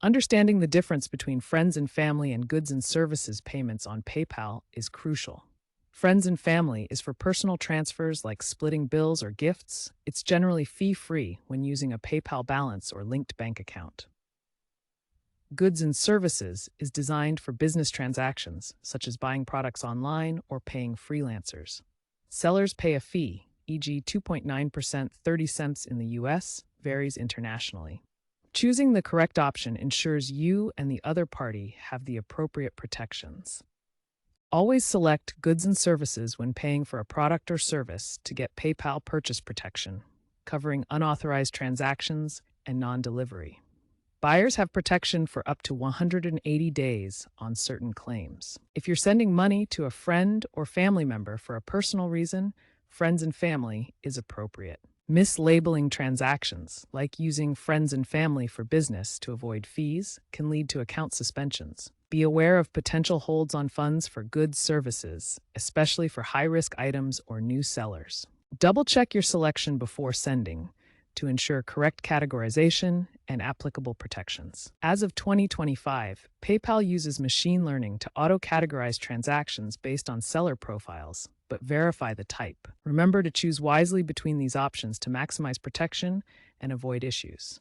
Understanding the difference between friends and family and goods and services payments on PayPal is crucial. Friends and family is for personal transfers like splitting bills or gifts. It's generally fee-free when using a PayPal balance or linked bank account. Goods and services is designed for business transactions, such as buying products online or paying freelancers. Sellers pay a fee, e.g., 2.9%, 30 cents in the US, varies internationally. Choosing the correct option ensures you and the other party have the appropriate protections. Always select goods and services when paying for a product or service to get PayPal purchase protection, covering unauthorized transactions and non-delivery. Buyers have protection for up to 180 days on certain claims. If you're sending money to a friend or family member for a personal reason, friends and family is appropriate. Mislabeling transactions, like using friends and family for business to avoid fees, can lead to account suspensions. Be aware of potential holds on funds for goods services, especially for high-risk items or new sellers. Double-check your selection before sending to ensure correct categorization and applicable protections. As of 2025, PayPal uses machine learning to auto-categorize transactions based on seller profiles, but verify the type. Remember to choose wisely between these options to maximize protection and avoid issues.